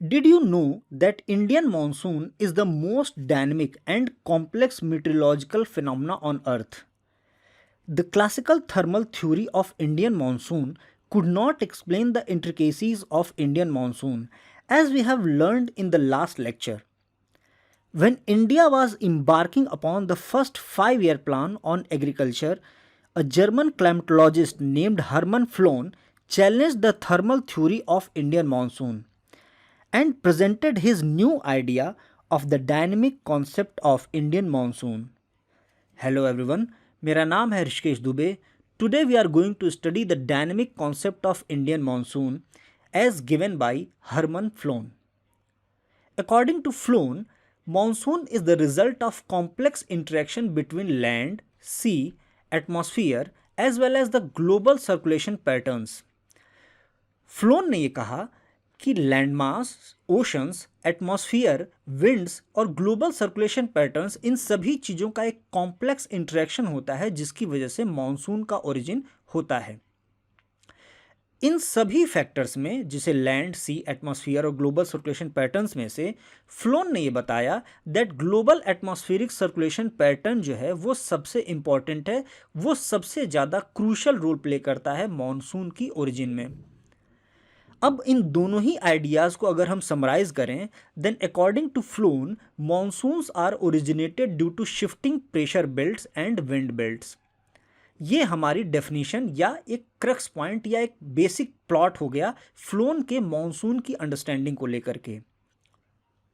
Did you know that Indian monsoon is the most dynamic and complex meteorological phenomena on earth? The classical thermal theory of Indian monsoon could not explain the intricacies of Indian monsoon as we have learned in the last lecture. When India was embarking upon the first 5 year plan on agriculture, a German climatologist named Hermann Flohn challenged the thermal theory of Indian monsoon and presented his new idea of the dynamic concept of Indian monsoon. Hello everyone, मेरा नाम है Rishikesh Dubey. Today we are going to study the dynamic concept of Indian monsoon as given by Hermann Flohn. According to Flohn, monsoon is the result of complex interaction between land, sea, atmosphere as well as the global circulation patterns. Phloem ने ये कहा कि landmass, oceans, atmosphere, winds और global circulation patterns, इन सभी चीज़ों का एक complex interaction होता है जिसकी वजह से मॉनसून का ओरिजिन होता है. इन सभी फैक्टर्स में, जिसे लैंड, सी, एटमॉस्फियर और ग्लोबल सर्कुलेशन पैटर्न्स में से, फ्लोन ने ये बताया that global atmospheric circulation pattern जो है वो सबसे इंपॉर्टेंट है, वो सबसे ज़्यादा क्रूशल रोल प्ले करता है मॉनसून की ओरिजिन में. अब इन दोनों ही आइडियाज़ को अगर हम समराइज करें, then according to Flohn, monsoons are originated due to shifting pressure belts and wind belts. ये हमारी डेफिनेशन या एक क्रक्स पॉइंट या एक बेसिक प्लॉट हो गया फ्लोन के मॉनसून की अंडरस्टैंडिंग को लेकर के.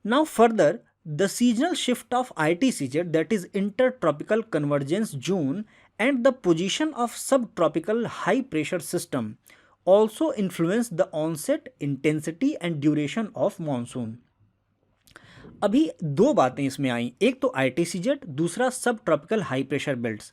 Now further, the seasonal shift of ITCZ, that is inter tropical convergence zone, and the position of sub tropical high pressure system also influence the onset, intensity and duration of monsoon. अभी दो बातें इसमें आई, एक तो ITCZ, दूसरा सब tropical high pressure belts.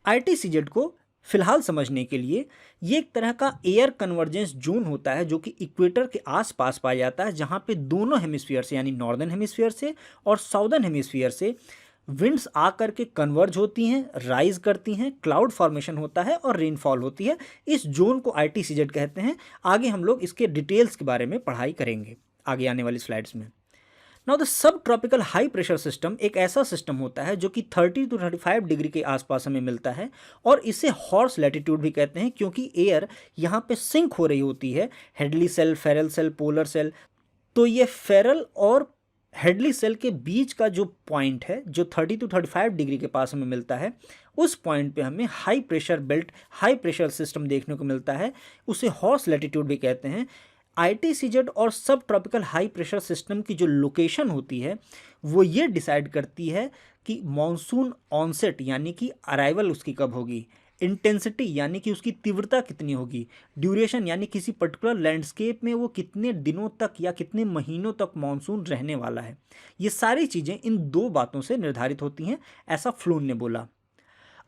ITCZ को फिलहाल समझने के लिए ये एक तरह का एयर कन्वर्जेंस जोन होता है जो कि इक्वेटर के आसपास पाया जाता है, जहाँ पे दोनों हेमिस्फीयर से, यानी नॉर्दर्न हेमिस्फीयर से और साउदर्न हेमिस्फीयर से विंड्स आकर के कन्वर्ज होती हैं, राइज करती हैं, क्लाउड फॉर्मेशन होता है और रेनफॉल होती है. इस जोन को ITCZ कहते हैं. आगे हम लोग इसके डिटेल्स के बारे में पढ़ाई करेंगे आगे आने वाली स्लाइड्स में. Now the sub tropical high pressure system एक ऐसा सिस्टम होता है जो कि 30 to 35 डिग्री के आसपास हमें मिलता है, और इसे हॉर्स लैटिट्यूड भी कहते हैं क्योंकि एयर यहाँ पे सिंक हो रही होती है, Hadley cell, Ferrel cell, polar cell. तो ये फेरल और हेडली सेल के बीच का जो पॉइंट है, जो 30 to 35 डिग्री के पास हमें मिलता है, उस पॉइंट पे हमें high pressure belt, high pressure system देखने को मिलता है. उसे हॉर्स लैटिट्यूड भी कहते हैं. ITCZ और सब ट्रॉपिकल हाई प्रेशर सिस्टम की जो लोकेशन होती है वो ये डिसाइड करती है कि मॉनसून ऑनसेट यानी कि अराइवल उसकी कब होगी, इंटेंसिटी यानी कि उसकी तीव्रता कितनी होगी, ड्यूरेशन यानी किसी पर्टिकुलर लैंडस्केप में वो कितने दिनों तक या कितने महीनों तक मॉनसून रहने वाला है. ये सारी चीज़ें इन दो बातों से निर्धारित होती हैं, ऐसा फ्लोन ने बोला.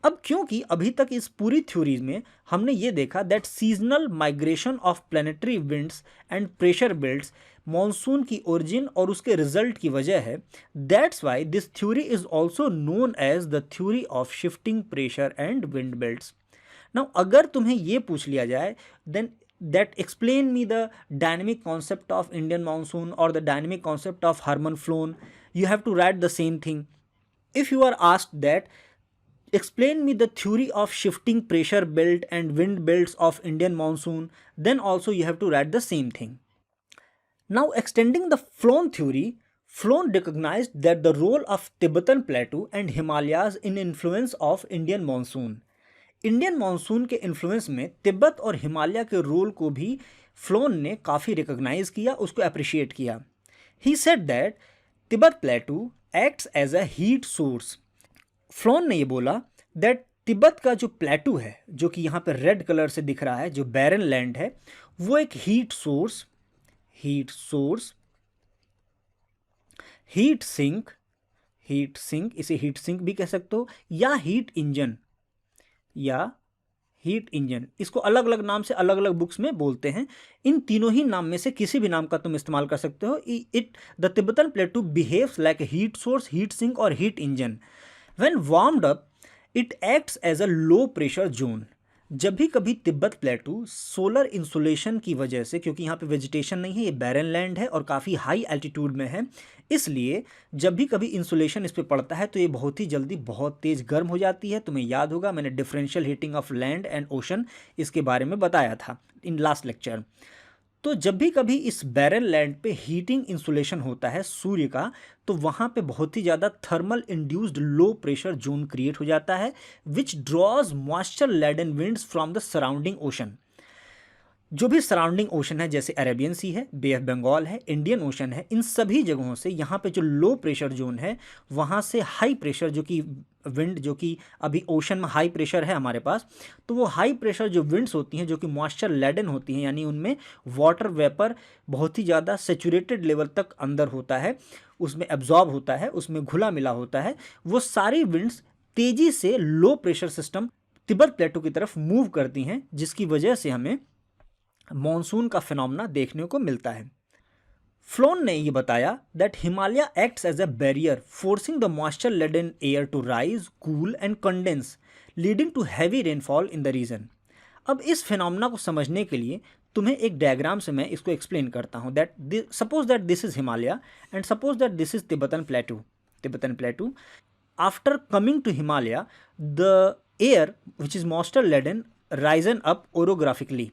अब क्योंकि अभी तक इस पूरी थ्योरी में हमने ये देखा that seasonal migration of planetary winds and pressure belts monsoon की ओरिजिन और उसके रिजल्ट की वजह है, that's why this theory is also known as the theory of shifting pressure and wind belts. Now अगर तुम्हें ये पूछ लिया जाए then that explain me the dynamic concept of Indian monsoon or the dynamic concept of Hermann Flohn, you have to write the same thing. If you are asked that explain me the theory of shifting pressure belt and wind belts of Indian monsoon, then also you have to write the same thing. Now extending the Flohn theory, Flohn recognized that the role of Tibetan plateau and Himalayas in influence of Indian monsoon. Indian monsoon के influence में तिब्बत और हिमालय के role को भी phloem ने काफ़ी recognise किया, उसको अप्रिशिएट किया. He said that Tibet plateau acts as a heat source. Flohn ने ये बोला दैट तिब्बत का जो प्लेटू है, जो कि यहाँ पर रेड कलर से दिख रहा है, जो बैरन लैंड है, वो एक हीट सोर्स, हीट सिंक, इसे हीट सिंक भी कह सकते हो, या हीट इंजन, इसको अलग अलग नाम से अलग अलग बुक्स में बोलते हैं. इन तीनों ही नाम में से किसी भी नाम का तुम इस्तेमाल कर सकते हो. The Tibetan plateau behaves like a heat source, heat sink और heat engine. When warmed up it acts as a low pressure zone. जब भी कभी तिब्बत प्लेटू सोलर इंसुलेशन की वजह से, क्योंकि यहाँ पे वेजिटेशन नहीं है, ये बैरन लैंड है और काफ़ी हाई एल्टीट्यूड में है, इसलिए जब भी कभी इंसुलेशन इस पे पड़ता है तो ये बहुत ही जल्दी बहुत तेज़ गर्म हो जाती है। तुम्हें याद होगा मैंने differential heating of land and ocean इसके बारे में बताया था इन लास्ट लेक्चर। तो जब भी कभी इस बैरन लैंड पे हीटिंग इंसुलेशन होता है सूर्य का, तो वहाँ पे बहुत ही ज़्यादा thermal induced low pressure zone create हो जाता है which draws moisture laden winds from the surrounding ocean. जो भी सराउंडिंग ओशन है, जैसे अरेबियन सी है, बे ऑफ बंगाल है, इंडियन ओशन है, इन सभी जगहों से यहाँ पे जो लो प्रेशर जोन है वहाँ से हाई प्रेशर जो कि विंड, जो कि अभी ओशन में हाई प्रेशर है हमारे पास, तो वो हाई प्रेशर जो विंड्स होती हैं जो कि मॉइस्चर लेडन होती हैं, यानी उनमें वाटर वेपर बहुत ही ज़्यादा सेचुरेटेड लेवल तक अंदर होता है, उसमें एब्जॉर्ब होता है, उसमें घुला मिला होता है, वो सारी विंड्स तेज़ी से लो प्रेशर सिस्टम तिब्बत प्लेटो की तरफ मूव करती हैं, जिसकी वजह से हमें मॉनसून का फिनोमेना देखने को मिलता है। फ्लोन ने यह बताया that Himalaya acts as a barrier forcing the moisture laden air to rise, cool and condense, leading to heavy rainfall in the region. अब इस फिनोमेना को समझने के लिए तुम्हें एक डायग्राम से मैं इसको एक्सप्लेन करता हूँ। That suppose that this is Himalaya and suppose that this is Tibetan plateau. After coming to Himalaya, the air which is moisture laden risen up orographically.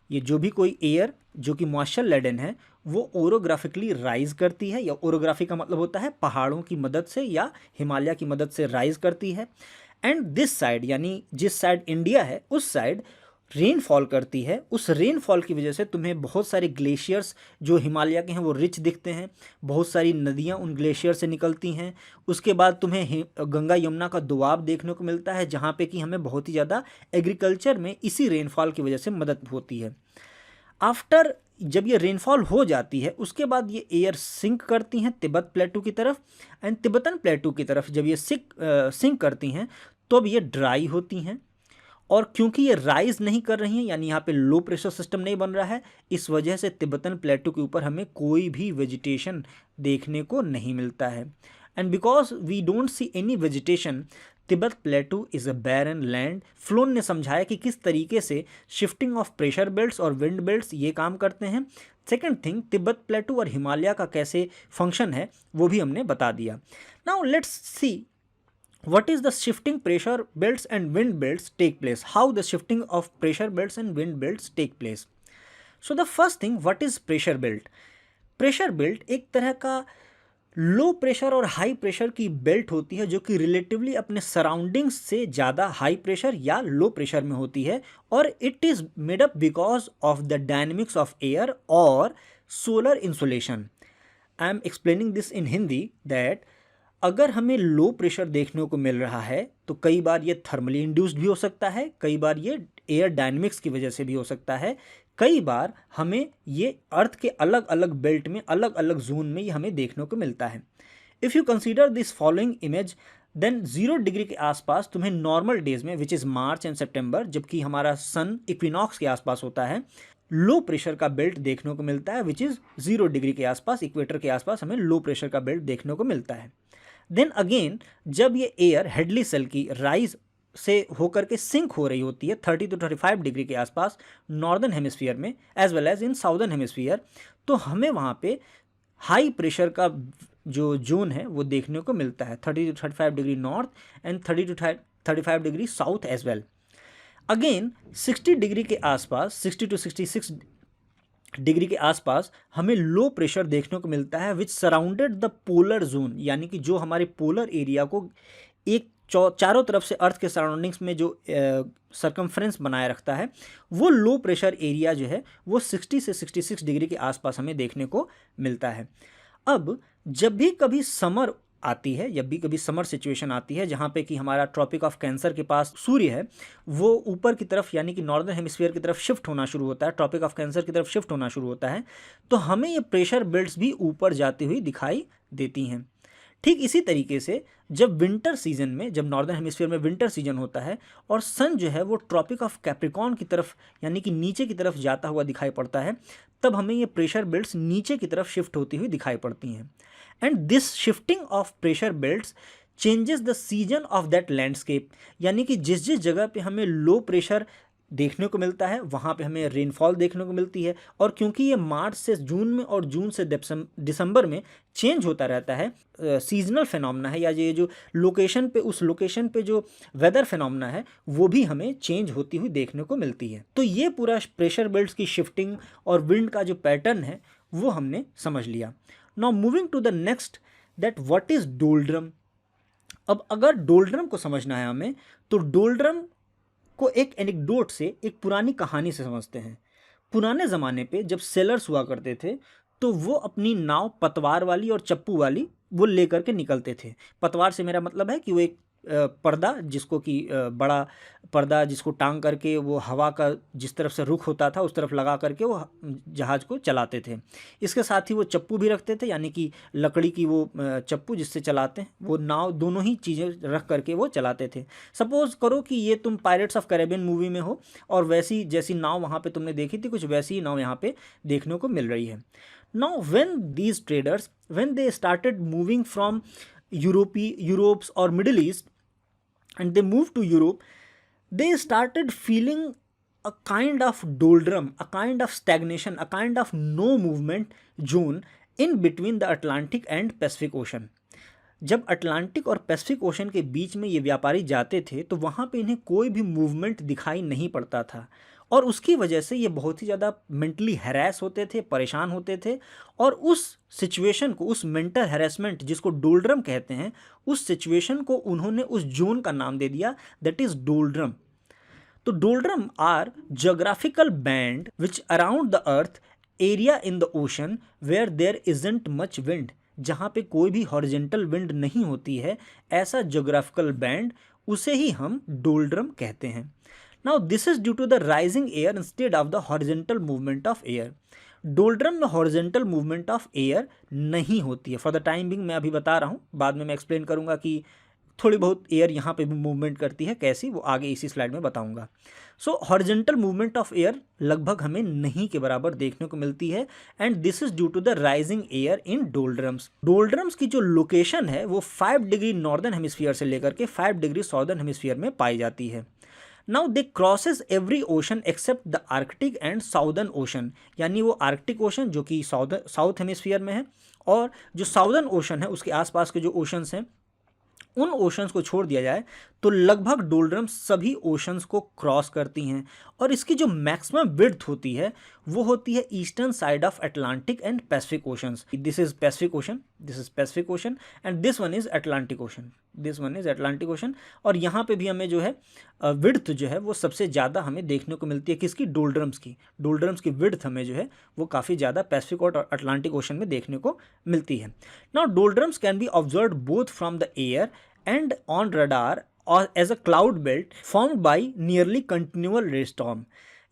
ये जो भी कोई एयर जो कि मॉइस्चर लेडन है वो ओरोग्राफिकली राइज करती है, या ओरोग्राफी का मतलब होता है पहाड़ों की मदद से या हिमालय की मदद से राइज करती है। एंड दिस साइड, यानी जिस साइड इंडिया है उस साइड रेनफॉल करती है। उस रेनफॉल की वजह से तुम्हें बहुत सारे ग्लेशियर्स जो हिमालय के हैं वो रिच दिखते हैं, बहुत सारी नदियाँ उन ग्लेशियर से निकलती हैं। उसके बाद तुम्हें गंगा यमुना का दोआब देखने को मिलता है, जहाँ पे कि हमें बहुत ही ज़्यादा एग्रीकल्चर में इसी रेनफॉल की वजह से मदद होती है। आफ्टर जब ये रेनफॉल हो जाती है उसके बाद ये एयर सिंक करती हैं तिब्बत प्लेटू की तरफ, एंड तिब्बतन प्लेटू की तरफ जब ये सिंक करती हैं तो अब ये ड्राई होती हैं, और क्योंकि ये राइज नहीं कर रही हैं, यानी यहाँ पे लो प्रेशर सिस्टम नहीं बन रहा है, इस वजह से तिब्बतन प्लेटू के ऊपर हमें कोई भी वेजिटेशन देखने को नहीं मिलता है। And because we don't see any vegetation, Tibet plateau is a barren land. Flohn ने समझाया कि किस तरीके से शिफ्टिंग ऑफ प्रेशर बेल्ट्स और विंड बेल्ट्स ये काम करते हैं। सेकेंड थिंग, तिब्बत प्लेटू और हिमालय का कैसे फंक्शन है वो भी हमने बता दिया। Now let's see what is the shifting pressure belts and wind belts take place, how the shifting of pressure belts and wind belts take place. So the first thing, what is pressure belt? Pressure belt एक तरह का low pressure और high pressure की belt होती है जो कि relatively अपने सराउंडिंग्स से ज़्यादा हाई प्रेशर या लो प्रेशर में होती है, और it is made up because of the dynamics of air और solar insolation. I am explaining this in Hindi that अगर हमें लो प्रेशर देखने को मिल रहा है तो कई बार ये थर्मली इंड्यूस्ड भी हो सकता है, कई बार ये एयर डायनेमिक्स की वजह से भी हो सकता है, कई बार हमें ये अर्थ के अलग अलग बेल्ट में अलग अलग जोन में ये हमें देखने को मिलता है। If you consider this following image, then 0 degree के आसपास तुम्हें नॉर्मल डेज में विच इज़ मार्च एंड सितंबर, जबकि हमारा सन इक्विनॉक्स के आसपास होता है, लो प्रेशर का बेल्ट देखने को मिलता है विच इज़ 0 डिग्री के आसपास, इक्वेटर के आसपास हमें लो प्रेशर का बेल्ट देखने को मिलता है। देन अगेन जब ये एयर हेडली सेल की राइज से होकर के सिंक हो रही होती है 30 to 35 डिग्री के आसपास नॉर्दर्न हेमिस्फीयर में as well as in southern hemisphere, तो हमें वहाँ पे हाई प्रेशर का जो जोन है वो देखने को मिलता है 30 to 35 degree north and 30 to 35 degree south as well. Again 60 degree के आसपास 60 to 66 डिग्री के आसपास हमें लो प्रेशर देखने को मिलता है विच सराउंडेड द पोलर जोन, यानी कि जो हमारे पोलर एरिया को एक चारों तरफ से अर्थ के सराउंडिंग्स में जो सरकमफ्रेंस बनाए रखता है, वो लो प्रेशर एरिया जो है वो 60 से 66 डिग्री के आसपास हमें देखने को मिलता है। अब जब भी कभी समर आती है, जब भी कभी समर सिचुएशन आती है जहाँ पे कि हमारा ट्रॉपिक ऑफ कैंसर के पास सूर्य है वो ऊपर की तरफ यानी कि नॉर्दर्न हेमिस्फीयर की तरफ शिफ्ट होना शुरू होता है, ट्रॉपिक ऑफ कैंसर की तरफ शिफ्ट होना शुरू होता है, तो हमें ये प्रेशर बेल्ट्स भी ऊपर जाती हुई दिखाई देती हैं। ठीक इसी तरीके से जब विंटर सीजन में, जब नॉर्दर्न हेमिस्फीयर में विंटर सीजन होता है और सन जो है वो ट्रॉपिक ऑफ कैप्रिकॉर्न की तरफ यानी कि नीचे की तरफ जाता हुआ दिखाई पड़ता है, तब हमें ये प्रेशर बेल्ट्स नीचे की तरफ शिफ्ट होती हुई दिखाई पड़ती हैं। And this shifting of pressure belts changes the season of that landscape, यानी कि जिस जिस जगह पे हमें लो प्रेशर देखने को मिलता है वहाँ पे हमें रेनफॉल देखने को मिलती है। और क्योंकि ये मार्च से जून में और जून से दिसंबर में चेंज होता रहता है, सीजनल फिनोमेना है, या ये जो लोकेशन पे उस लोकेशन पे जो वेदर फिनोमेना है वो भी हमें चेंज होती हुई देखने को मिलती है। तो ये पूरा प्रेशर बेल्ट्स की शिफ्टिंग और विंड का जो पैटर्न है वो हमने समझ लिया। Now moving to the next, that what is doldrum. अब अगर डोल्ड्रम को समझना है हमें, तो डोल्ड्रम को एक एनेक्डोट से, एक पुरानी कहानी से समझते हैं। पुराने ज़माने पे जब सेलर्स हुआ करते थे तो वो अपनी नाव पतवार वाली और चप्पू वाली वो लेकर के निकलते थे। पतवार से मेरा मतलब है कि वो एक पर्दा, जिसको कि बड़ा पर्दा जिसको टांग करके वो हवा का जिस तरफ से रुख होता था उस तरफ लगा करके वो जहाज़ को चलाते थे। इसके साथ ही वो चप्पू भी रखते थे, यानी कि लकड़ी की वो चप्पू जिससे चलाते हैं वो नाव, दोनों ही चीज़ें रख करके वो चलाते थे। सपोज़ करो कि ये तुम पायरेट्स ऑफ कैरेबियन मूवी में हो और वैसी जैसी नाव वहाँ पे तुमने देखी थी, कुछ वैसी ही नाव यहाँ पे देखने को मिल रही है। Now when these traders, when they started moving from Europes और Middle East and they moved to Europe, they started feeling a kind of doldrum, a kind of stagnation, a kind of no movement zone in between the Atlantic and Pacific Ocean. जब Atlantic और Pacific ocean के बीच में ये व्यापारी जाते थे तो वहाँ पे इन्हें कोई भी मूवमेंट दिखाई नहीं पड़ता था, और उसकी वजह से ये बहुत ही ज़्यादा मेंटली हैरेस होते थे, परेशान होते थे। और उस सिचुएशन को, उस मेंटल हैरेसमेंट जिसको डोल्ड्रम कहते हैं, उस सिचुएशन को उन्होंने उस जोन का नाम दे दिया, दैट इज़ डोल्ड्रम। तो doldrum are geographical band which around the earth area in the ocean where there isn't much wind, जहाँ पे कोई भी हॉरिजेंटल विंड नहीं होती है, ऐसा जोग्राफिकल बैंड, उसे ही हम डोल्ड्रम कहते हैं। Now this is due to the rising air instead of the horizontal movement of air. Doldrum में हॉरिजेंटल मूवमेंट ऑफ एयर नहीं होती है। फॉर द टाइम बिंग मैं अभी बता रहा हूँ, बाद में मैं एक्सप्लेन करूँगा कि थोड़ी बहुत एयर यहाँ पे भी मूवमेंट करती है, कैसी, वो आगे इसी स्लाइड में बताऊँगा। So horizontal movement of air लगभग हमें नहीं के बराबर देखने को मिलती है, and this is due to the rising air in doldrums. Doldrums की जो लोकेशन है वो 5 डिग्री नॉर्दर्न हेमिस्फीयर से लेकर के 5 डिग्री साउदर्न हेमिस्फीयर में पाई जाती है। Now they crosses every ocean except the Arctic and southern ocean, यानी वो आर्कटिक ओशन जो कि साउथ हेमिस्फीयर में है, और जो साउदर्न ओशन है उसके आसपास के जो ओशंस हैं उन ओशंस को छोड़ दिया जाए तो लगभग डोल्ड्रम्स सभी ओशंस को क्रॉस करती हैं। और इसकी जो मैक्सिमम विड्थ होती है वो होती है eastern side of Atlantic and Pacific oceans. This is Pacific ocean, this is Pacific ocean, and this one is Atlantic ocean, this one is Atlantic ocean. और यहाँ पे भी हमें जो है विड्थ जो है वो सबसे ज़्यादा हमें देखने को मिलती है, किसकी, डोल्ड्रम्स की। डोल्ड्रम्स की विड्थ हमें जो है वो काफ़ी ज़्यादा पैसिफिक और अटलांटिक ओशन में देखने को मिलती है। Now doldrums can be observe both from the air and on radar or as a cloud belt formed by nearly continual rainstorm।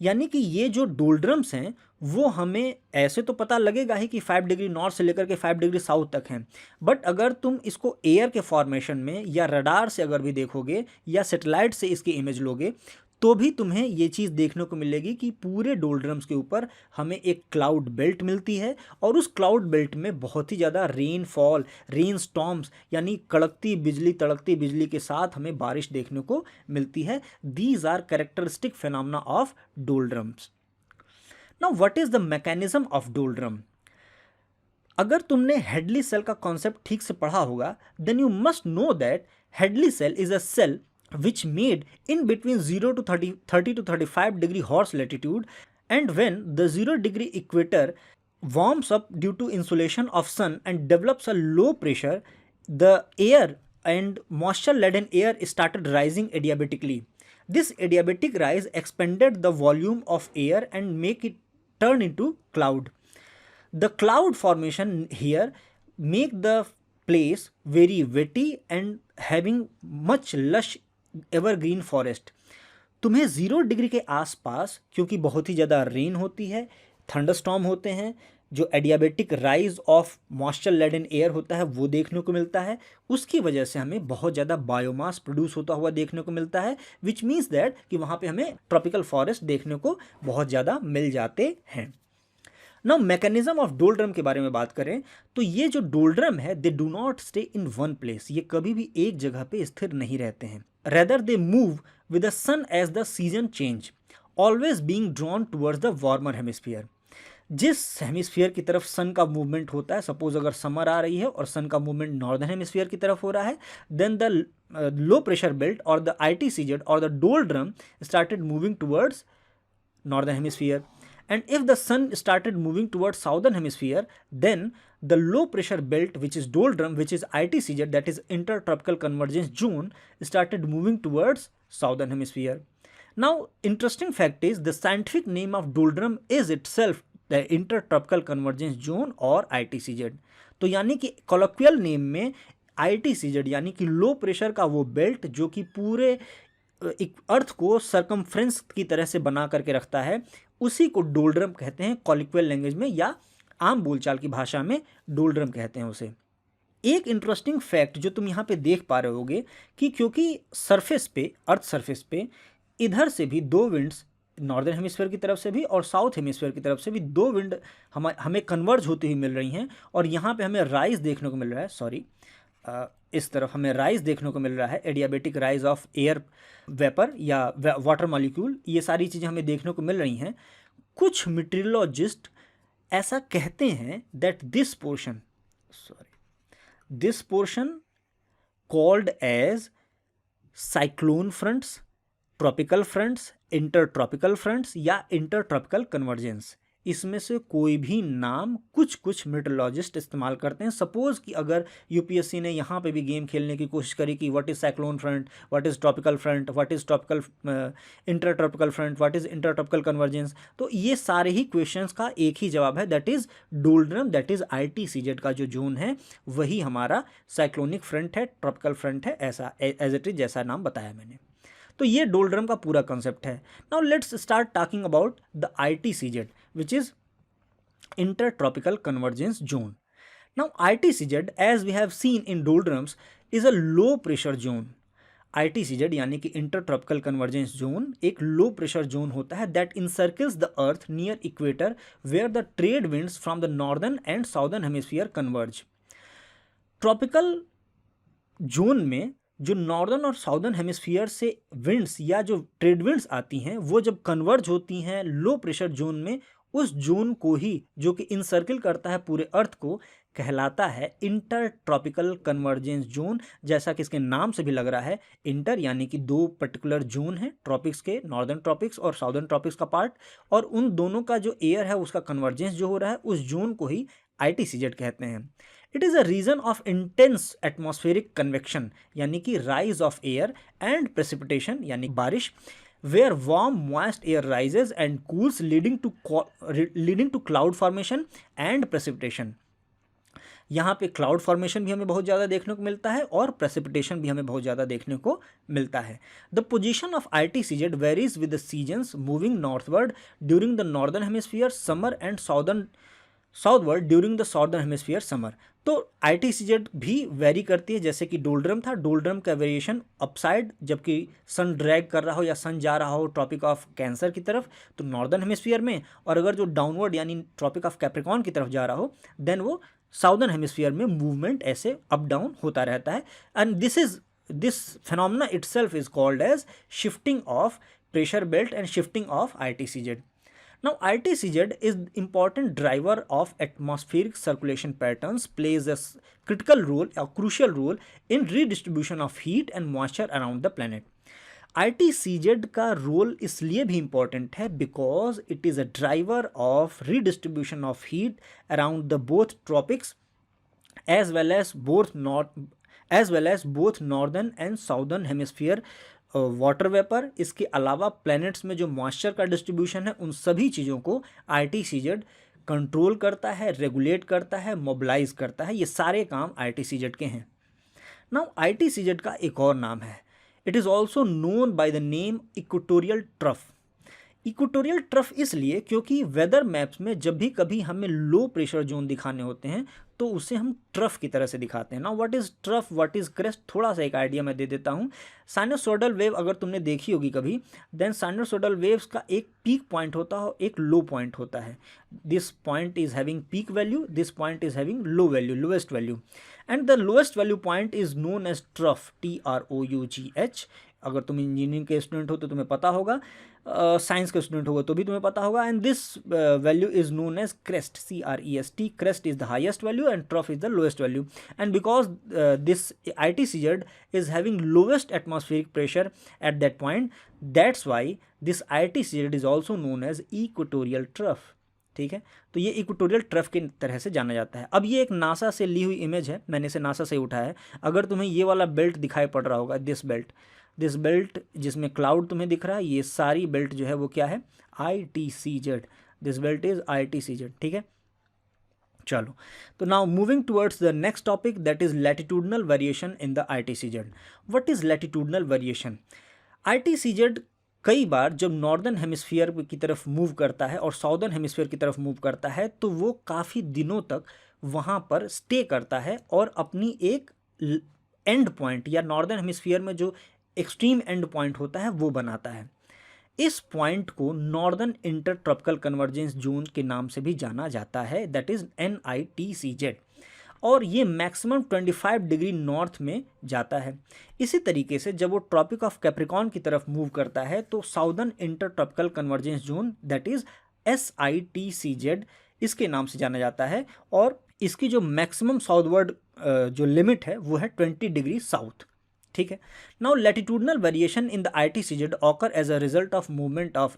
यानी कि ये जो डोल्ड्रम्स हैं वो हमें ऐसे तो पता लगेगा ही कि 5 डिग्री नॉर्थ से लेकर के 5 डिग्री साउथ तक हैं, बट अगर तुम इसको एयर के फॉर्मेशन में या रडार से अगर भी देखोगे या सैटेलाइट से इसकी इमेज लोगे तो भी तुम्हें ये चीज़ देखने को मिलेगी कि पूरे डोल्ड्रम्स के ऊपर हमें एक क्लाउड बेल्ट मिलती है, और उस क्लाउड बेल्ट में बहुत ही ज़्यादा रेनफॉल, रेन स्टॉर्म्स, यानी कड़कती बिजली, तड़कती बिजली के साथ हमें बारिश देखने को मिलती है। These are characteristic phenomena of doldrums. Now what is the mechanism of doldrum. अगर तुमने हेडली सेल का कॉन्सेप्ट ठीक से पढ़ा होगा, then you must know that Hadley cell is a cell which made in between 0 to 30 to 35 degree horse latitude, and when the 0 degree equator warms up due to insolation of sun and develops a low pressure, the air and moisture laden air started rising adiabatically. This adiabatic rise expanded the volume of air and make it turn into cloud. The cloud formation here make the place very wetty and having much lush evergreen forest. तुम्हें 0 degree के आसपास क्योंकि बहुत ही ज़्यादा rain होती है, thunderstorm होते हैं, जो adiabatic rise of moisture laden air होता है वो देखने को मिलता है, उसकी वजह से हमें बहुत ज़्यादा बायोमास प्रोड्यूस होता हुआ देखने को मिलता है, विच मीन्स दैट कि वहाँ पे हमें ट्रॉपिकल फॉरेस्ट देखने को बहुत ज़्यादा मिल जाते हैं। नाउ मैकेनिज्म ऑफ डोलड्रम के बारे में बात करें तो ये जो डोलड्रम है they do not stay in one place, ये कभी भी एक जगह पे स्थिर नहीं रहते हैं। Rather they move with the sun as the season change, always being drawn towards the warmer hemisphere. जिस हेमिस्फीयर की तरफ सन का मूवमेंट होता है, सपोज अगर समर आ रही है और सन का मूवमेंट नॉर्दर्न हेमिस्फीयर की तरफ हो रहा है, then the low pressure belt और द आईटीसीजेड और the doldrum started moving towards northern hemisphere, and if the sun started moving towards southern hemisphere, then the low pressure belt, which is doldrum, which is ITCZ, that is intertropical convergence zone, started moving towards southern hemisphere. Now interesting fact is the scientific name of doldrum is itself the intertropical convergence zone or ITCZ. तो यानी कि colloquial name में ITCZ यानी कि low pressure का वो belt जो कि पूरे एक अर्थ को सरकमफ्रेंस की तरह से बना करके रखता है, उसी को डोलड्रम कहते हैं कॉलिक्वल लैंग्वेज में, या आम बोलचाल की भाषा में डोलड्रम कहते हैं उसे। एक इंटरेस्टिंग फैक्ट जो तुम यहाँ पे देख पा रहे होगे कि क्योंकि सरफेस पे, अर्थ सरफेस पे इधर से भी दो विंड्स, नॉर्दर्न हेमिस्फीयर की तरफ से भी और साउथ हेमिस्फीयर की तरफ से भी दो विंड हमें कन्वर्ज होती हुई मिल रही हैं, और यहाँ पे हमें राइज देखने को मिल रहा है, सॉरी इस तरफ हमें राइज देखने को मिल रहा है, adiabatic rise of air vapour या वाटर मॉलिक्यूल, ये सारी चीज़ें हमें देखने को मिल रही हैं। कुछ मीटीरोलॉजिस्ट ऐसा कहते हैं that this portion called as cyclone fronts, tropical fronts, intertropical fronts या इंटरट्रॉपिकल कन्वर्जेंस, इसमें से कोई भी नाम कुछ मीटरोलॉजिस्ट इस्तेमाल करते हैं। सपोज कि अगर यूपीएससी ने यहाँ पे भी गेम खेलने की कोशिश करी कि what is cyclone front, what is tropical front, what is tropical intertropical front, what is intertropical convergence, तो ये सारे ही क्वेश्चंस का एक ही जवाब है, that is doldrum, that is ITCZ का जो जोन है वही हमारा साइक्लोनिक फ्रंट है, ट्रॉपिकल फ्रंट है, ऐसा एज इट इज जैसा नाम बताया मैंने। तो ये डोलड्रम का पूरा कंसेप्ट है। Now let's start talking about the ITCZ which is intertropical convergence zone. Now ITCZ, as we have seen in doldrums, is a low pressure zone. ITCZ यानी कि इंटरट्रॉपिकल कन्वर्जेंस जोन एक लो pressure zone होता है that encircles the earth near equator where the trade winds from the northern and southern hemisphere converge. Tropical zone में जो northern और southern hemisphere से winds या जो ट्रेड विंड्स आती हैं वो जब कन्वर्ज होती हैं लो प्रेशर जोन में, उस जोन को ही जो कि इनसर्किल करता है पूरे अर्थ को कहलाता है इंटरट्रॉपिकल कन्वर्जेंस जोन। जैसा कि इसके नाम से भी लग रहा है, इंटर यानी कि दो पर्टिकुलर जोन है ट्रॉपिक्स के, नॉर्दर्न ट्रॉपिक्स और साउदर्न ट्रॉपिक्स का पार्ट, और उन दोनों का जो एयर है उसका कन्वर्जेंस जो हो रहा है उस जोन को ही ITCZ कहते हैं। It is a region of intense atmospheric convection यानी कि rise of air and precipitation यानी बारिश, where warm moist air rises and cools leading to cloud formation and precipitation. यहाँ पे क्लाउड फॉर्मेशन भी हमें बहुत ज़्यादा देखने को मिलता है और प्रेसिपिटेशन भी हमें बहुत ज़्यादा देखने को मिलता है। The position of ITCZ varies with the seasons moving northward during the northern hemisphere summer and southward during the southern hemisphere summer. तो ITCZ भी वेरी करती है, जैसे कि डोलड्रम था, डोलड्रम का वेरिएशन अपसाइड जबकि सन ड्रैग कर रहा हो या सन जा रहा हो ट्रॉपिक ऑफ कैंसर की तरफ तो नॉर्दर्न हेमिस्फीयर में, और अगर जो डाउनवर्ड यानी ट्रॉपिक ऑफ कैप्रिकॉर्न की तरफ जा रहा हो देन वो साउदर्न हेमिस्फीयर में मूवमेंट ऐसे अप डाउन होता रहता है। And this phenomena itself is called as shifting of pressure belt and shifting of ITCZ. Now ITCZ is important driver of atmospheric circulation patterns, plays a critical role, a crucial role in redistribution of heat and moisture around the planet. ITCZ का role इसलिए भी important है because it is a driver of redistribution of heat around the both tropics as well as both northern and southern hemisphere water vapour. इसके अलावा planets में जो moisture का distribution है उन सभी चीज़ों को ITCZ कंट्रोल करता है, रेगुलेट करता है, मोबिलाइज करता है। ये सारे काम ITCZ के हैं। नाउ ITCZ का एक और नाम है, it is also known by the name equatorial trough. Equatorial trough इसलिए क्योंकि वेदर मैप्स में जब भी कभी हमें लो प्रेशर जोन दिखाने होते हैं तो उसे हम ट्रफ की तरह से दिखाते हैं ना। What is trough, what is crest, थोड़ा सा एक आइडिया मैं दे देता हूँ। साइनोसोडल वेव अगर तुमने देखी होगी कभी, देन साइनोसोडल वेव्स का एक पीक पॉइंट होता है, एक लो पॉइंट होता है। This point is having peak value, this point is having low value, lowest value, and the lowest value point is known as trough, TROUGH। अगर तुम इंजीनियरिंग के स्टूडेंट हो तो तुम्हें पता होगा, साइंस के स्टूडेंट होगा तो भी तुम्हें पता होगा। And this value is known as crest, CREST। Crest is the highest value and trough is the lowest value. And because this ITCZ is having lowest atmospheric pressure at that point, that's why this ITCZ is also known as equatorial trough। ठीक है, तो ये equatorial trough की तरह से जाना जाता है। अब ये एक नासा से ली हुई इमेज है, मैंने इसे नासा से उठाया है। अगर तुम्हें ये वाला बेल्ट दिखाई पड़ रहा होगा, दिस बेल्ट जिसमें क्लाउड तुम्हें दिख रहा है, ये सारी बेल्ट जो है वो क्या है, ITCZ। This belt is ITCZ। ठीक है, चलो, तो now moving towards the next topic, that is latitudinal variation in the ITCZ। What is latitudinal variation? ITCZ कई बार जब नॉर्दर्न हेमिस्फीयर की तरफ मूव करता है और साउदर्न हेमिस्फीयर की तरफ मूव करता है तो वो काफ़ी दिनों तक वहाँ पर स्टे करता है और अपनी एक एंड पॉइंट या नॉर्दर्न हेमिस्फीयर में जो एक्सट्रीम एंड पॉइंट होता है वो बनाता है। इस पॉइंट को northern inter tropical convergence zone के नाम से भी जाना जाता है, दैट इज NITCZ। और ये मैक्सिमम 25 डिग्री नॉर्थ में जाता है। इसी तरीके से जब वो ट्रॉपिक ऑफ कैप्रिकॉर्न की तरफ मूव करता है तो southern inter tropical convergence zone, that is SITCZ, इसके नाम से जाना जाता है। और इसकी जो मैक्सिमम साउथवर्ड जो लिमिट है वो है 20 डिग्री साउथ। ठीक है, now latitudinal variation in the ITCZ occur as a result of movement of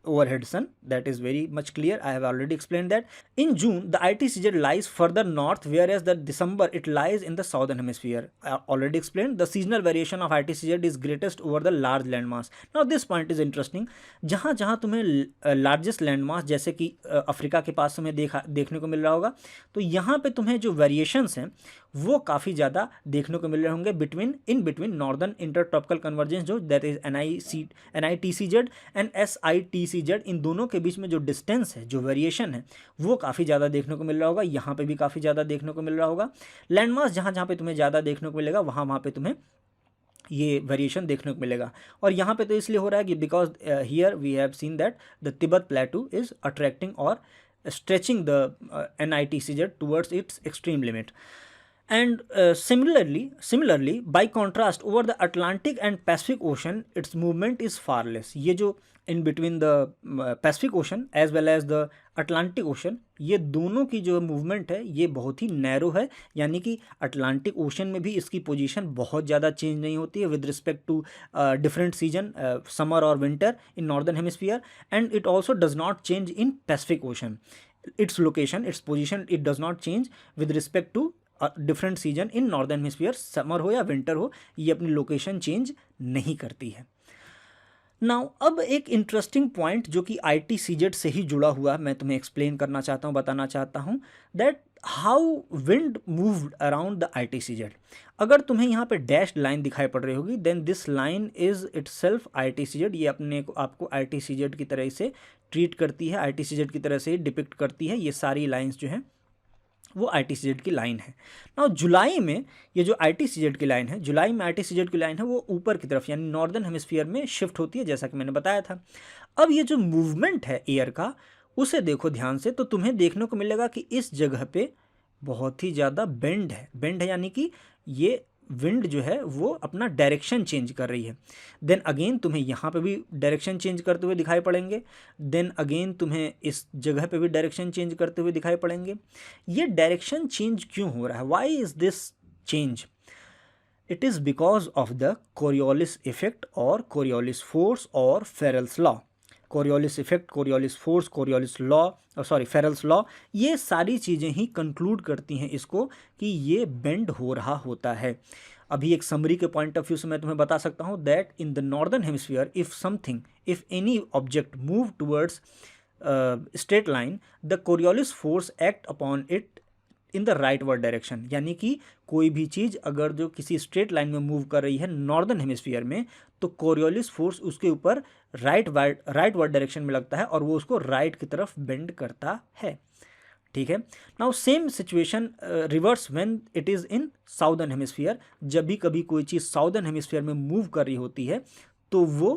overhead sun, that is very much clear, I have already explained that. In June the ITCZ lies further north, whereas the December it lies in the southern hemisphere. I already explained the seasonal variation of ITCZ is greatest over the large landmass. Now this point is interesting, जहाँ जहाँ तुम्हें largest landmass जैसे कि Africa के पास तुम्हें देखने को मिल रहा होगा, तो यहाँ पे तुम्हें जो वेरिएशंस हैं वो काफ़ी ज़्यादा देखने को मिल रहे होंगे in between northern inter tropical convergence जो that is NITCZ and SITCZ। इन दोनों के बीच में जो डिस्टेंस है, जो वेरिएशन है, वो काफ़ी ज़्यादा देखने को मिल रहा होगा। यहाँ पे भी काफ़ी ज़्यादा देखने को मिल रहा होगा। लैंडमास जहाँ जहाँ पे तुम्हें ज़्यादा देखने को मिलेगा वहाँ पे तुम्हें ये वेरिएशन देखने को मिलेगा। और यहाँ पे तो इसलिए हो रहा है कि because here we have seen that the Tibet plateau is attracting और stretching the NITCZ towards its extreme limit. And similarly, by contrast, over the Atlantic and Pacific Ocean, its movement is far less. ये जो in between the Pacific Ocean as well as the Atlantic Ocean, ये दोनों की जो movement है ये बहुत ही narrow है, यानी कि अटलांटिक ओशन में भी इसकी पोजीशन बहुत ज़्यादा चेंज नहीं होती है with respect to different season, summer और winter in northern hemisphere, and it also does not change in Pacific Ocean. its location, its position, it does not change with respect to different season in northern hemisphere, summer हो या winter हो, ये अपनी location change नहीं करती है। Now अब एक इंटरेस्टिंग पॉइंट जो कि ITCZ से ही जुड़ा हुआ मैं तुम्हें एक्सप्लेन करना चाहता हूँ, बताना चाहता हूँ, that how wind moved around the ITCZ। अगर तुम्हें यहाँ पे डैश लाइन दिखाई पड़ रही होगी, then this line is itself ITCZ। ये अपने को आपको ITCZ की तरह से ट्रीट करती है, ITCZ की तरह से डिपिक्ट करती है। ये सारी लाइन्स जो हैं वो ITCZ की लाइन है। नाउ जुलाई में ये जो ITCZ की लाइन है, जुलाई में ITCZ की लाइन है वो ऊपर की तरफ यानी नॉर्दर्न हेमिस्फीयर में शिफ्ट होती है, जैसा कि मैंने बताया था। अब ये जो मूवमेंट है एयर का, उसे देखो ध्यान से, तो तुम्हें देखने को मिलेगा कि इस जगह पे बहुत ही ज़्यादा बेंड है यानी कि ये विंड जो है वो अपना डायरेक्शन चेंज कर रही है। देन अगेन तुम्हें यहाँ पे भी डायरेक्शन चेंज करते हुए दिखाई पड़ेंगे, देन अगेन तुम्हें इस जगह पे भी डायरेक्शन चेंज करते हुए दिखाई पड़ेंगे। ये डायरेक्शन चेंज क्यों हो रहा है? Why is this change? It is because of the Coriolis effect और कोरियोलिस फोर्स और Ferrel's law. Coriolis effect, Coriolis force, Coriolis law, sorry Ferrel's law, ये सारी चीज़ें ही कंक्लूड करती हैं इसको कि ये बेंड हो रहा होता है। अभी एक समरी के पॉइंट ऑफ व्यू से मैं तुम्हें बता सकता हूँ that in the northern hemisphere if any object move towards straight line, the Coriolis force act upon it in the rightward direction, यानी कि कोई भी चीज़ अगर जो किसी स्ट्रेट लाइन में मूव कर रही है नॉर्दर्न हेमिस्फीयर में, तो कोरियोलिस फोर्स उसके ऊपर राइटवर्ड डायरेक्शन में लगता है और वो उसको राइट की तरफ बेंड करता है। ठीक है। Now same situation reverse when it is in southern hemisphere. जब भी कभी कोई चीज़ साउदर्न हेमिस्फीयर में मूव कर रही होती है तो वो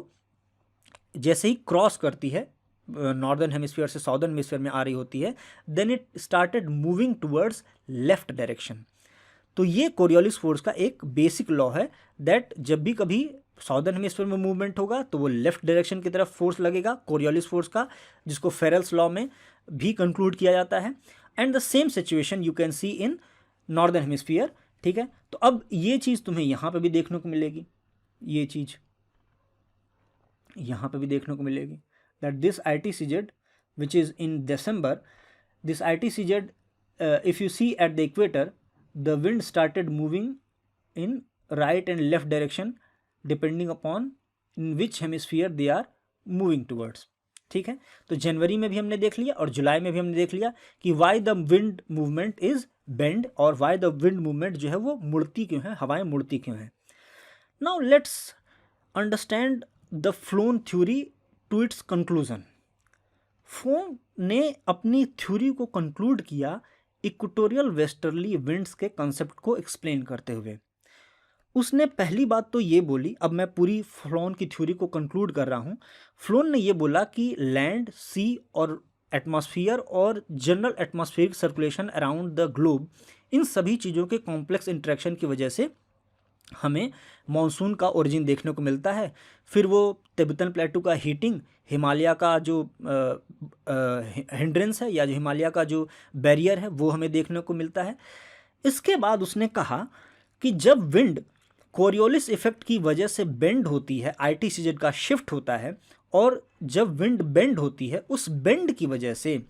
जैसे ही क्रॉस करती है नॉर्दर्न हेमिस्फीयर से साउदर्न हेमिस्फीयर में आ रही होती है, then it started moving towards left direction. तो ये कोरियोलिस फोर्स का एक बेसिक लॉ है दैट जब भी कभी साउदर्न हेमिस्फीयर में मूवमेंट होगा तो वो लेफ्ट डायरेक्शन की तरफ फोर्स लगेगा कोरियोलिस फोर्स का, जिसको फेरेल्स लॉ में भी कंक्लूड किया जाता है। And the same situation you can see in northern hemisphere. ठीक है। तो अब ये चीज़ तुम्हें यहाँ पे भी देखने को मिलेगी, ये चीज़ यहाँ पे भी देखने को मिलेगी that this ITCZ which is in December, this ITCZ if you see at the equator the wind started moving in right and left direction depending upon in which hemisphere they are moving towards। ठीक है। तो जनवरी में भी हमने देख लिया और जुलाई में भी हमने देख लिया कि why the wind movement is bend और वाई द विंड मूवमेंट जो है वो मुड़ती क्यों है, हवाएं मुड़ती क्यों है। Now let's understand the Flohn theory to its conclusion. Flohn ने अपनी थ्योरी को कंक्लूड किया इक्वेटोरियल वेस्टर्ली विंड्स के कंसेप्ट को एक्सप्लेन करते हुए। उसने पहली बात तो ये बोली, अब मैं पूरी फ्लोन की थ्योरी को कंक्लूड कर रहा हूँ। फ्लोन ने ये बोला कि लैंड, सी और एटमॉस्फेयर और general atmospheric circulation around the globe, इन सभी चीज़ों के कॉम्प्लेक्स इंटरेक्शन की वजह से हमें मॉनसून का ओरिजिन देखने को मिलता है। फिर वो तिब्बतन प्लेटू का हीटिंग, हिमालय का जो हिंड्रेंस है या जो हिमालय का जो बैरियर है वो हमें देखने को मिलता है। इसके बाद उसने कहा कि जब विंड कोरियोलिस इफेक्ट की वजह से बेंड होती है, ITCZ का शिफ्ट होता है, और जब विंड बेंड होती है उस बेंड की वजह से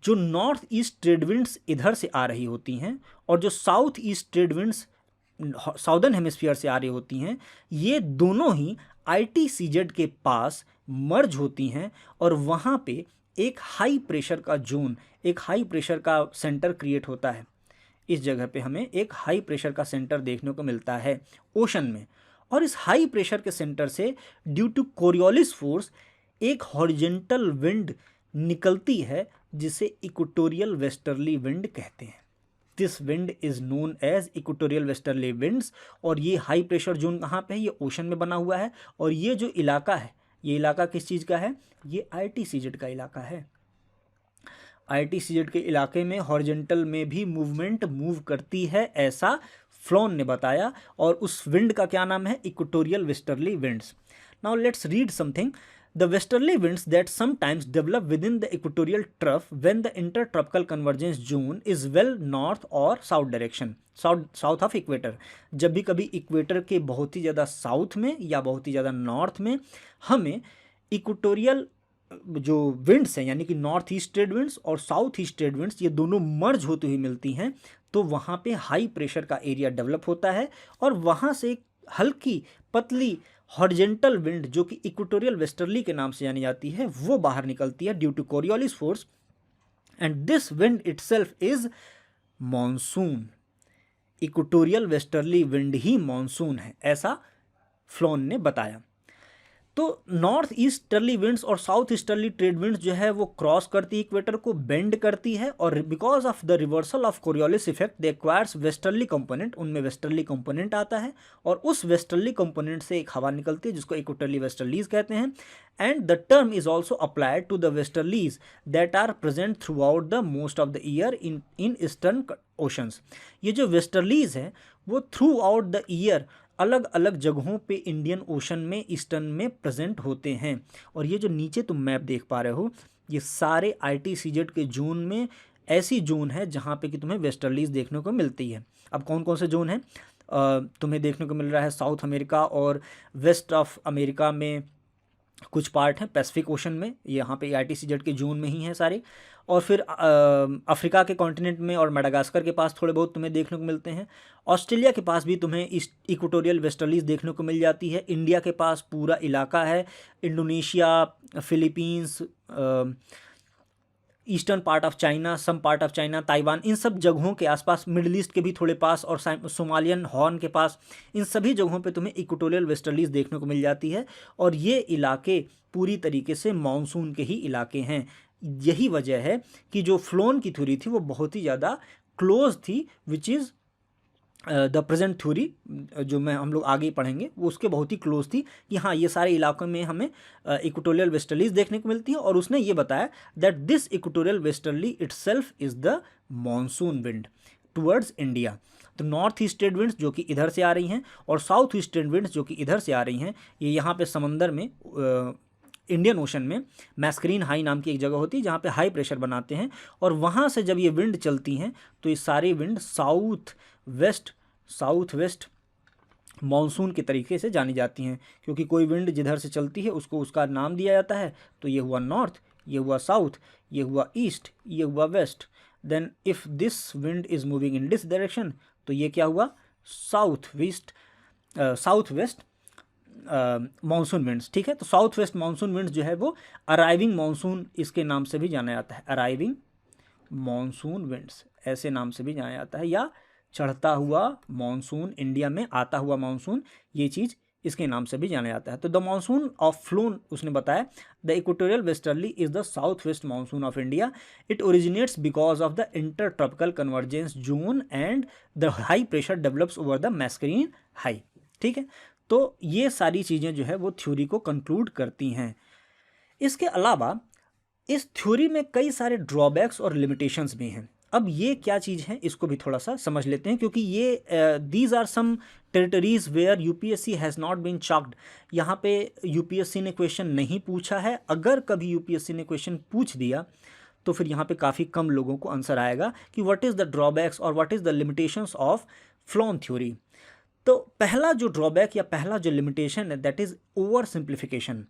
जो नॉर्थ ईस्ट ट्रेड विंड्स इधर से आ रही होती हैं और जो south east trade winds southern hemisphere से आ रही होती हैं, ये दोनों ही ITCZ के पास मर्ज होती हैं और वहाँ पे एक हाई प्रेशर का जोन, एक हाई प्रेशर का सेंटर क्रिएट होता है। इस जगह पे हमें एक हाई प्रेशर का सेंटर देखने को मिलता है ओशन में, और इस हाई प्रेशर के सेंटर से ड्यू टू कोरियोलिस फोर्स एक हॉरिजेंटल विंड निकलती है जिसे इक्वेटोरियल वेस्टर्ली विंड कहते हैं। This wind is known as equatorial westerly winds. और ये हाई प्रेशर जोन कहाँ पे है, ये ओशन में बना हुआ है। और ये जो इलाका है, ये इलाका किस चीज़ का है, ये ITCZ का इलाका है। ITCZ के इलाके में हॉरिजेंटल में भी मूवमेंट मूव करती है, ऐसा फ्लोन ने बताया, और उस विंड का क्या नाम है, equatorial westerly winds. Now let's read something. The westerly winds that sometimes develop within the equatorial trough when the intertropical convergence zone is well north or south direction, south of equator. जब भी कभी equator के बहुत ही ज़्यादा south में या बहुत ही ज़्यादा नॉर्थ में हमें इक्वेटोरियल जो विंड्स हैं, यानी कि नॉर्थ ईस्ट ट्रेड विंड्स और साउथ ईस्ट ट्रेड विंड्स, ये दोनों मर्ज होती हुई मिलती हैं, तो वहाँ पे हाई प्रेशर का एरिया डेवलप होता है और वहाँ से एक हल्की पतली हॉरिजेंटल विंड जो कि इक्वेटोरियल वेस्टर्ली के नाम से जानी जाती है वो बाहर निकलती है due to Coriolis force, and this wind itself is monsoon. Equatorial westerly wind ही मॉनसून है, ऐसा फ्लोन ने बताया। तो नॉर्थ ईस्टर्ली विंड्स और साउथ ईस्टर्ली ट्रेड विंड्स जो है वो क्रॉस करती है इक्वेटर को, बेंड करती है, और because of the reversal of Coriolis effect they acquires westerly component, उनमें वेस्टर्ली कंपोनेंट आता है और उस वेस्टर्ली कंपोनेंट से एक हवा निकलती है जिसको इक्वेटरली वेस्टर्लीज कहते हैं। And the term is also applied to the westerlies that are present throughout the most of the year in eastern oceans. ये जो वेस्टर्लीज है वो थ्रू आउट द ईयर अलग अलग जगहों पे इंडियन ओशन में ईस्टर्न में प्रेजेंट होते हैं। और ये जो नीचे तुम मैप देख पा रहे हो, ये सारे ITCZ के जोन में ऐसी जोन है जहाँ पे कि तुम्हें वेस्टर्लीज देखने को मिलती है। अब कौन कौन से जोन हैं तुम्हें देखने को मिल रहा है, साउथ अमेरिका और वेस्ट ऑफ अमेरिका में कुछ पार्ट हैं, पैसिफिक ओशन में, यहाँ पे ITCZ के जोन में ही हैं सारे, और फिर अफ्रीका के कॉन्टिनेंट में और मेडागास्कर के पास थोड़े बहुत तुम्हें देखने को मिलते हैं। ऑस्ट्रेलिया के पास भी तुम्हें इक्वेटोरियल वेस्टर्लीज देखने को मिल जाती है। इंडिया के पास पूरा इलाका है, Indonesia, Philippines, eastern part of China, some part of China, Taiwan, इन सब जगहों के आसपास, मिडिल ईस्ट के भी थोड़े पास और सोमालियन हॉर्न के पास, इन सभी जगहों पे तुम्हें इक्वेटोरियल वेस्टर्लीज देखने को मिल जाती है। और ये इलाके पूरी तरीके से मानसून के ही इलाके हैं। यही वजह है कि जो फ्लोन की थ्योरी थी वो बहुत ही ज़्यादा क्लोज थी, which is the present theory, जो हम लोग आगे पढ़ेंगे, वो उसके बहुत ही क्लोज थी कि हाँ ये सारे इलाकों में हमें इक्वेटोरियल वेस्टर्लीज देखने को मिलती है। और उसने ये बताया that this equatorial westerly itself is the monsoon wind towards India. तो नॉर्थ ईस्टर्न विंड्स जो कि इधर से आ रही हैं और साउथ ईस्टर्न विंड्स जो कि इधर से आ रही हैं, ये यहाँ पे समंदर में इंडियन ओशन में मैस्करीन हाई नाम की एक जगह होती है जहाँ पे हाई प्रेशर बनाते हैं, और वहाँ से जब ये विंड चलती हैं तो ये सारी विंड साउथ वेस्ट मानसून के तरीके से जानी जाती हैं। क्योंकि कोई विंड जिधर से चलती है उसको उसका नाम दिया जाता है। तो ये हुआ नॉर्थ, ये हुआ साउथ, ये हुआ ईस्ट, ये हुआ west. Then if this wind is moving in this direction, तो ये क्या हुआ, साउथ वेस्ट मानसून विंड्स। ठीक है, तो साउथ वेस्ट मानसून विंड्स जो है वो अराइविंग मानसून इसके नाम से भी जाना जाता है, अराइविंग मानसून विंड्स ऐसे नाम से भी जाना जाता है, या चढ़ता हुआ मानसून, इंडिया में आता हुआ मानसून, ये चीज़ इसके नाम से भी जाना जाता है। तो द मानसून ऑफ फ्लोन, उसने बताया, the equatorial westerly is the south west monsoon of India. It originates because of the inter tropical convergence zone and the high pressure develops over the Mascarene high. ठीक है, तो ये सारी चीज़ें जो है वो थ्योरी को कंक्लूड करती हैं। इसके अलावा इस थ्योरी में कई सारे ड्रॉबैक्स और लिमिटेशंस भी हैं। अब ये क्या चीज़ है इसको भी थोड़ा सा समझ लेते हैं, क्योंकि ये these are some territories where UPSC has not been chalked. यहाँ पे यूपीएससी ने क्वेश्चन नहीं पूछा है। अगर कभी यूपीएससी ने क्वेश्चन पूछ दिया तो फिर यहाँ पे काफ़ी कम लोगों को आंसर आएगा कि व्हाट इज़ द ड्रॉबैक्स और what is the limitations of phloem theory. तो पहला जो ड्रॉबैक या पहला जो लिमिटेशन है that is over simplification.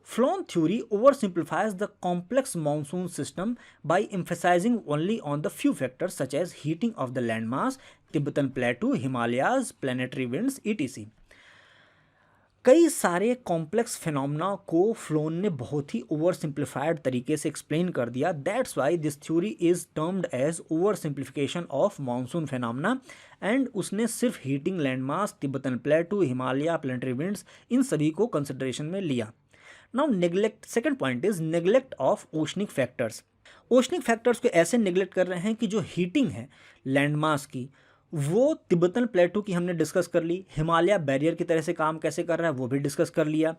Flown theory oversimplifies the complex monsoon system by emphasizing only on the few factors such as heating of the landmass, Tibetan Plateau, Himalayas, planetary winds, etc. कई सारे complex phenomena को phloem ने बहुत ही over simplified तरीके से explain कर दिया। That's why this theory is termed as over simplification of monsoon phenomena. And उसने सिर्फ heating landmass, Tibetan plateau, Himalaya, planetary winds, इन सभी को कंसिडरेशन में लिया। Now neglect, second point is neglect of oceanic factors. Oceanic factors को ऐसे neglect कर रहे हैं कि जो हीटिंग है लैंडमास की, वो तिब्बतन प्लेटू की हमने डिस्कस कर ली, हिमालय बैरियर की तरह से काम कैसे कर रहा है वो भी डिस्कस कर लिया,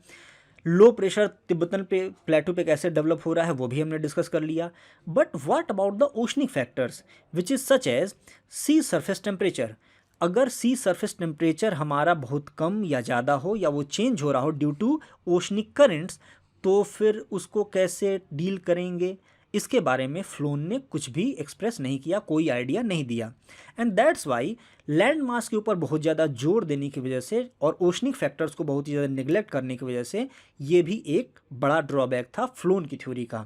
लो प्रेशर तिब्बतन प्लेटू पे कैसे डेवलप हो रहा है वो भी हमने डिस्कस कर लिया। But what about the oceanic factors which is such as sea surface temperature. अगर सी सरफेस टेम्परेचर हमारा बहुत कम या ज़्यादा हो या वो चेंज हो रहा हो ड्यू टू ओशनिक करेंट्स, तो फिर उसको कैसे डील करेंगे, इसके बारे में फ्लोन ने कुछ भी एक्सप्रेस नहीं किया, कोई आइडिया नहीं दिया। And that's Y land mass के ऊपर बहुत ज़्यादा जोर देने की वजह से और ओशनिक फैक्टर्स को बहुत ही ज़्यादा निगलेक्ट करने की वजह से ये भी एक बड़ा ड्रॉबैक था फ्लोन की थ्योरी का।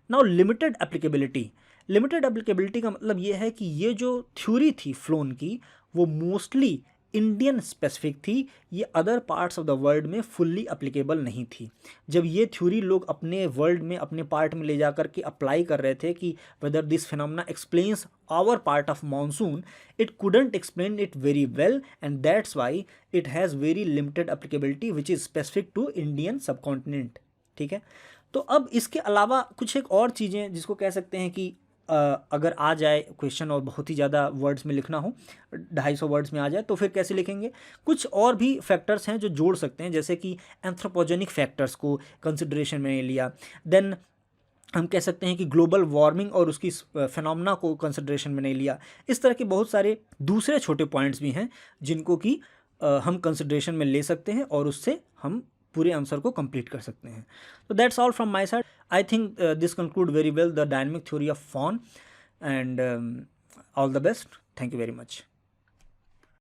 Now limited applicability. Limited applicability का मतलब ये है कि ये जो थ्योरी थी फ्लोन की वो मोस्टली इंडियन स्पेसिफिक थी, ये other parts of the world में फुल्ली अप्लीकेबल नहीं थी। जब ये थ्योरी लोग अपने वर्ल्ड में, अपने पार्ट में ले जा कर के अप्लाई कर रहे थे कि whether this phenomena explains our part of monsoon, it couldn't explain it very well and that's why it has very limited applicability which is specific to Indian subcontinent. ठीक है, तो अब इसके अलावा कुछ एक और चीज़ें जिसको कह सकते हैं कि अगर आ जाए क्वेश्चन और बहुत ही ज़्यादा वर्ड्स में लिखना हो, 250 वर्ड्स में आ जाए, तो फिर कैसे लिखेंगे। कुछ और भी फैक्टर्स हैं जो जोड़ सकते हैं, जैसे कि एंथ्रोपोजेनिक फैक्टर्स को कंसिडरेशन में लिया। देन हम कह सकते हैं कि ग्लोबल वार्मिंग और उसकी फिनोमेना को कंसिडरेशन में नहीं लिया। इस तरह के बहुत सारे दूसरे छोटे पॉइंट्स भी हैं जिनको कि हम कंसिडरेशन में ले सकते हैं और उससे हम पूरे आंसर को कंप्लीट कर सकते हैं। तो that's all from my side. I think this conclude very well the dynamic theory of phone and all the best. Thank you very much.